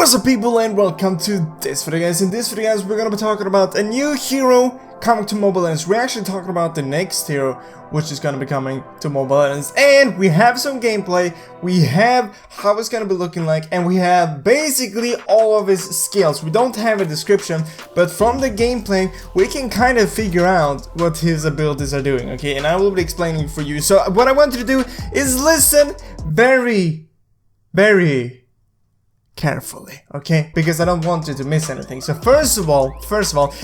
What's up people, and welcome to this video guys. In this video guys, we're gonna be talking about a new hero coming to Mobile Legends. We're actually talking about the next hero which is gonna be coming to Mobile Legends, and we have some gameplay, we have how it's gonna be looking like, and we have basically all of his skills. We don't have a description, but from the gameplay we can kind of figure out what his abilities are doing, okay? And I will be explaining for you. So what I want you to do is listen very carefully, okay? Because I don't want you to miss anything. So first of all,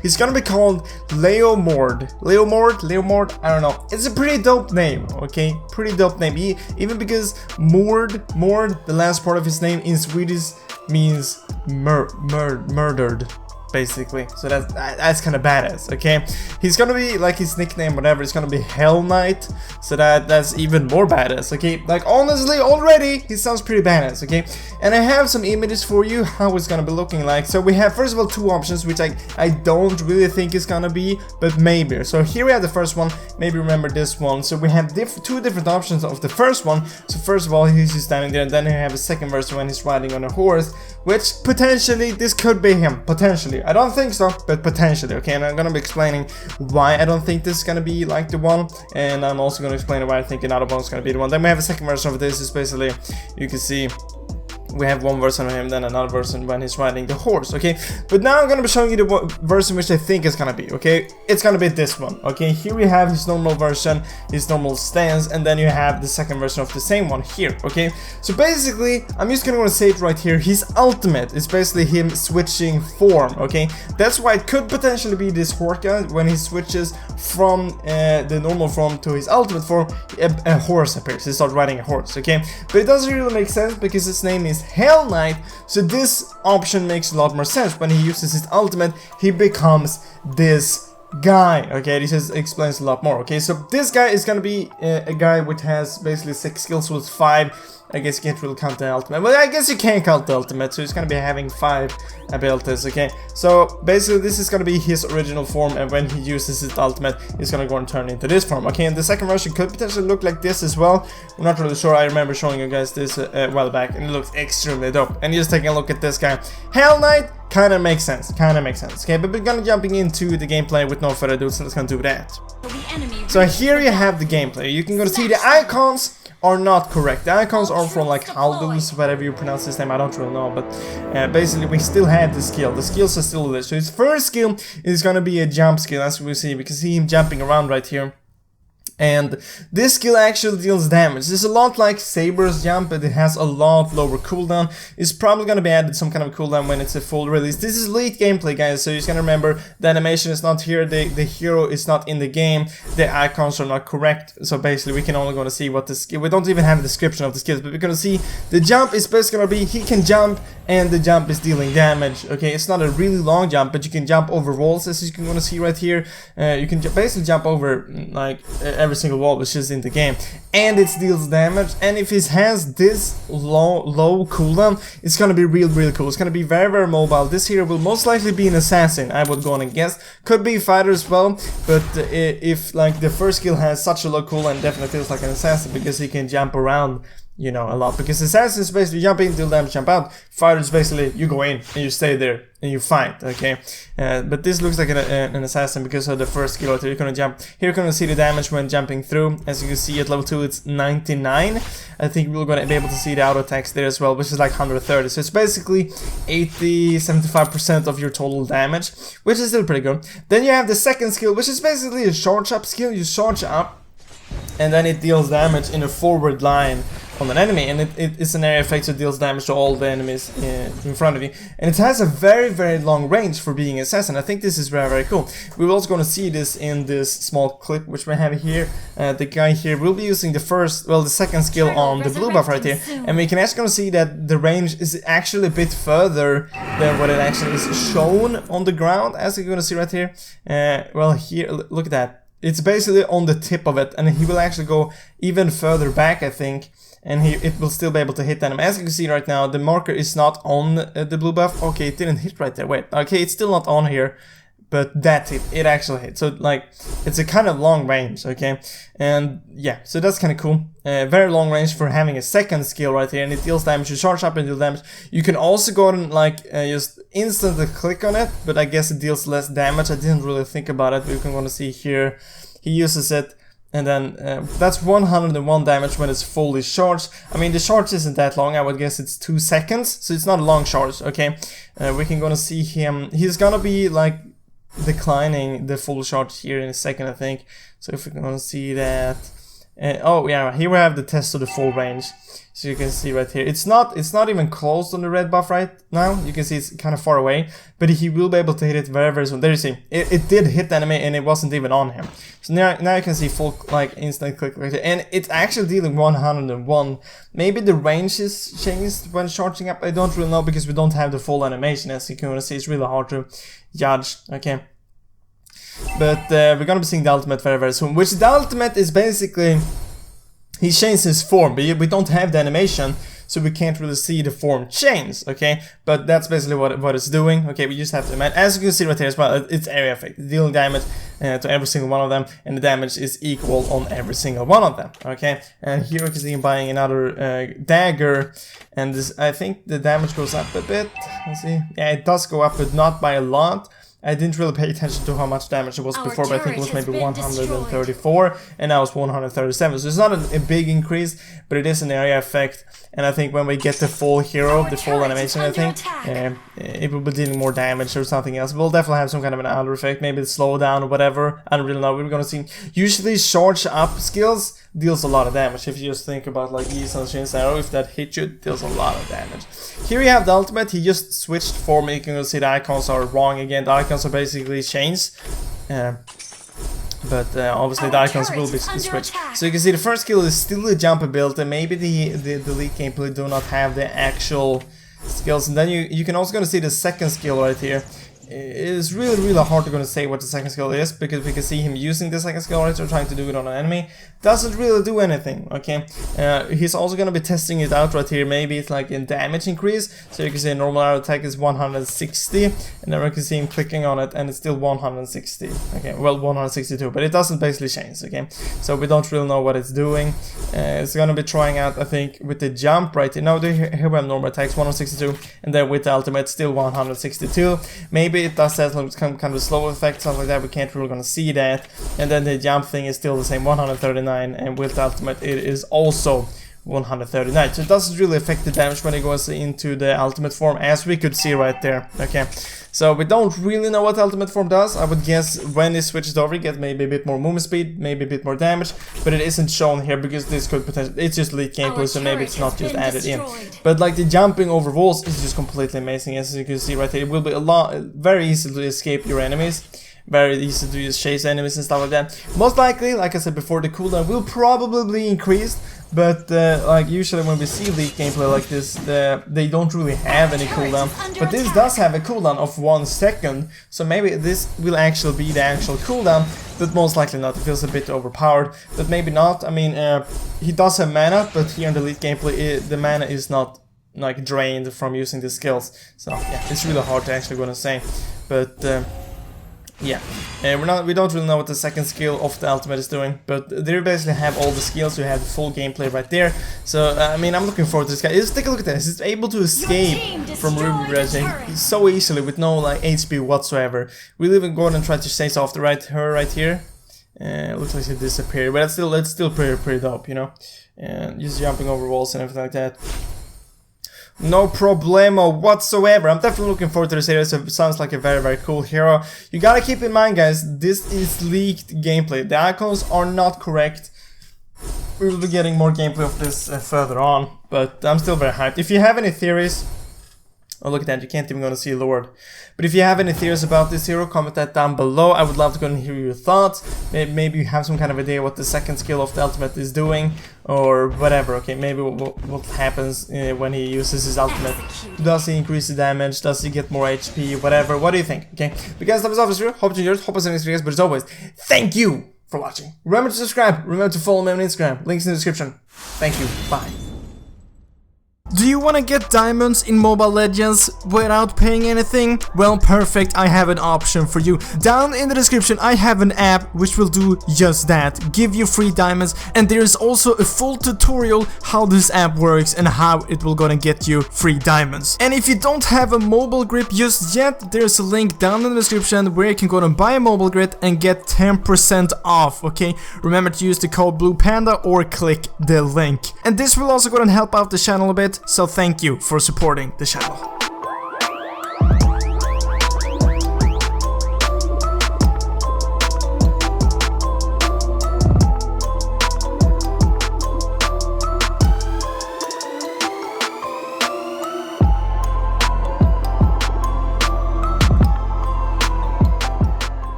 he's gonna be called LEOMORD. LEOMORD, I don't know. It's a pretty dope name, okay? Pretty dope name. Even because Mord, the last part of his name in Swedish means murdered, basically. So that's kind of badass, okay? He's gonna be like his nickname, whatever. It's gonna be Hell Knight, so that's even more badass, okay? Like honestly, already he sounds pretty badass, okay? And I have some images for you how it's gonna be looking like. So we have first of all two options, which I don't really think is gonna be, but maybe. So here we have the first one. Maybe remember this one. So we have two different options of the first one. So first of all, he's just standing there, and then you have a second version when he's riding on a horse, which potentially this could be him. Potentially. I don't think so, but potentially, okay? And I'm gonna be explaining why I don't think this is gonna be like the one, and I'm also gonna explain why I think another one is gonna be the one. Then we have a second version of this. Is basically, you can see we have one version of him, then another version when he's riding the horse, okay? But now I'm gonna be showing you the version which I think is gonna be, okay? It's gonna be this one, okay? Here we have his normal version, his normal stance, and then you have the second version of the same one here, okay? So basically, I'm just gonna say it right here, his ultimate is basically him switching form, okay? That's why it could potentially be this horse guy. When he switches from the normal form to his ultimate form, a horse appears. He starts riding a horse, okay? But it doesn't really make sense because his name is Hell Knight, so this option makes a lot more sense. When he uses his ultimate, he becomes this guy, okay? This explains a lot more, okay? So this guy is gonna be a guy which has basically 6 skills with 5. I guess you can't really count the ultimate. Well, I guess you can count the ultimate, so he's gonna be having 5 abilities, okay? So basically this is gonna be his original form, and when he uses his ultimate, he's gonna go and turn into this form, okay? And the second version could potentially look like this as well. I'm not really sure. I remember showing you guys this a while back, and it looks extremely dope. And just taking a look at this guy, Hell Knight, kind of makes sense, okay? But we're gonna jumping into the gameplay with no further ado, so let's gonna do that. So here you have the gameplay. You can go to see the icons are not correct. The icons are from like Haldus, whatever you pronounce this name, I don't really know, but basically we still have the skill. The skills are still there. So his first skill is gonna be a jump skill, as we see. We can see him jumping around right here. And this skill actually deals damage. It's a lot like Saber's jump, but it has a lot lower cooldown. It's probably gonna be added some kind of cooldown when it's a full release. This is late gameplay, guys, so you just gotta remember the animation is not here, the hero is not in the game, the icons are not correct. So basically we can only gonna see what the skill. We don't even have a description of the skills, but we're gonna see the jump is basically gonna be he can jump, and the jump is dealing damage, okay? It's not a really long jump, but you can jump over walls, as you can gonna see right here. You can basically jump over like every single wall which is in the game, and it deals damage. And if it has this low cooldown, it's gonna be really cool. It's gonna be very mobile. This hero will most likely be an assassin, I would go on and guess. Could be a fighter as well, but if like the first skill has such a low cooldown, definitely feels like an assassin because he can jump around, you know, a lot. Because assassin is basically jump in, deal damage, jump out. Fighter is basically you go in and you stay there and you fight, okay? But this looks like an assassin because of the first skill. You're gonna jump. Here you're gonna see the damage when jumping through. As you can see at level 2 it's 99. I think we're gonna be able to see the auto attacks there as well, which is like 130. So it's basically 75% of your total damage, which is still pretty good. Then you have the second skill, which is basically a charge up skill. You charge up, and then it deals damage in a forward line on an enemy, and it's an area effect, so it deals damage to all the enemies in front of you, and it has a very long range for being assassin. I think this is very cool. We're also going to see this in this small clip which we have here. The guy here will be using the second skill on the blue buff right here, and we can actually gonna see that the range is actually a bit further than what it actually is shown on the ground, as you're gonna see right here. Well, here, look at that. It's basically on the tip of it, and he will actually go even further back, I think, and it will still be able to hit them. As you can see right now, the marker is not on the blue buff. Okay, it didn't hit right there. Wait, okay, it's still not on here. but that hit, it actually hit. So like, it's a kind of long range, okay? And yeah, so that's kind of cool. Very long range for having a second skill right here, and it deals damage. You charge up and deal damage. You can also go and like just instantly click on it, but I guess it deals less damage. I didn't really think about it, but you can want to see here, he uses it. And then that's 101 damage when it's fully charged. I mean, the charge isn't that long. I would guess it's 2 seconds, so it's not a long charge, okay? We can gonna see him. He's gonna be like declining the full charge here in a second, I think. So if we're gonna see that, oh yeah, here we have the test of the full range. So you can see right here, it's not even close on the red buff right now. You can see it's kind of far away, but he will be able to hit it very, very soon. There you see, it did hit the enemy and it wasn't even on him. So now you can see full like instant click right here, and it's actually dealing 101. Maybe the range is changed when charging up. I don't really know because we don't have the full animation. As you can see, it's really hard to judge. Okay. But we're gonna be seeing the ultimate very, very soon. Which the ultimate is basically, he changed his form, but we don't have the animation, so we can't really see the form change, okay? But that's basically what it's doing, okay? We just have to imagine. As you can see right here as well, it's area effect, dealing damage to every single one of them, and the damage is equal on every single one of them, okay? And here we can see him buying another dagger, and this, I think the damage goes up a bit. Let's see. Yeah, it does go up, but not by a lot. I didn't really pay attention to how much damage it was before, but I think it was maybe 134, and now it's 137. So it's not a big increase, but it is an area effect. And I think when we get the full hero, the full animation, I think it will be dealing more damage or something else. We'll definitely have some kind of an other effect, maybe it's slow down or whatever. I don't really know. We're gonna see. Usually, charge up skills deals a lot of damage. If you just think about like Ease and Shin's Arrow, if that hits you, it deals a lot of damage. Here we have the ultimate. He just switched form. You can see the icons are wrong again. The icons are basically changed. But obviously the icons will be switched. So you can see the first skill is still a jump ability. Maybe the elite gameplay do not have the actual skills. And then you can also gonna see the second skill right here. It's really hard to gonna say what the second skill is, because we can see him using the second skill right, or trying to do it on an enemy. Doesn't really do anything, okay? He's also gonna be testing it out right here. Maybe it's like in damage increase. So you can see normal arrow attack is 160, and then we can see him clicking on it and it's still 160. Okay, well 162, but it doesn't basically change, okay? So we don't really know what it's doing. It's gonna be trying out, I think, with the jump right here. Now here we have normal attacks 162, and then with the ultimate still 162. Maybe it does have some kind of a slow effect, something like that. We can't really gonna see that. And then the jump thing is still the same, 139, and with the ultimate it is also 139. So it doesn't really affect the damage when it goes into the ultimate form, as we could see right there. Okay, so we don't really know what the ultimate form does. I would guess when it switches over, you get maybe a bit more movement speed, maybe a bit more damage, but it isn't shown here because this could potentially, it's just leak gameplay, so maybe it's not just added in. But like the jumping over walls is just completely amazing, as you can see right here. It will be very easy to escape your enemies. Very easy to just chase enemies and stuff like that. Most likely, like I said before, the cooldown will probably be increased, but like usually when we see league gameplay like this, they don't really have any cooldown. But this does have a cooldown of 1 second, so maybe this will actually be the actual cooldown, but most likely not. It feels a bit overpowered, but maybe not. I mean, he does have mana, but here in the league gameplay, the mana is not like drained from using the skills. So yeah, it's really hard to actually gonna say, but. Yeah, we don't really know what the second skill of the ultimate is doing, but they basically have all the skills. You have the full gameplay right there. So I mean, I'm looking forward to this guy. Just take a look at this. He's able to escape from Ruby Reging so easily with no like HP whatsoever. We'll even go and try to chase off her right here. Looks like she disappeared, but it's still pretty dope, you know. And just jumping over walls and everything like that. No problemo whatsoever. I'm definitely looking forward to the series. It sounds like a very cool hero. You gotta keep in mind, guys, this is leaked gameplay. The icons are not correct. We will be getting more gameplay of this further on, but I'm still very hyped. If you have any theories, oh look at that, you can't even gonna see Lord. But if you have any theories about this hero, comment that down below. I would love to go and hear your thoughts. Maybe you have some kind of idea what the second skill of the ultimate is doing, or whatever. Okay, maybe what happens when he uses his ultimate. Does he increase the damage? Does he get more HP? Whatever. What do you think? Okay, but guys, that was all for this video. Hope you enjoyed. Hope I see you next video, but as always, thank you for watching. Remember to subscribe. Remember to follow me on Instagram. Links in the description. Thank you. Bye. Do you want to get diamonds in Mobile Legends without paying anything? Well, perfect, I have an option for you. Down in the description I have an app which will do just that, give you free diamonds, and there is also a full tutorial how this app works and how it will gonna get you free diamonds. And if you don't have a mobile grip just yet, there's a link down in the description where you can go and buy a mobile grip and get 10% off, okay? Remember to use the code BluePanda or click the link. And this will also go and help out the channel a bit, so thank you for supporting the channel.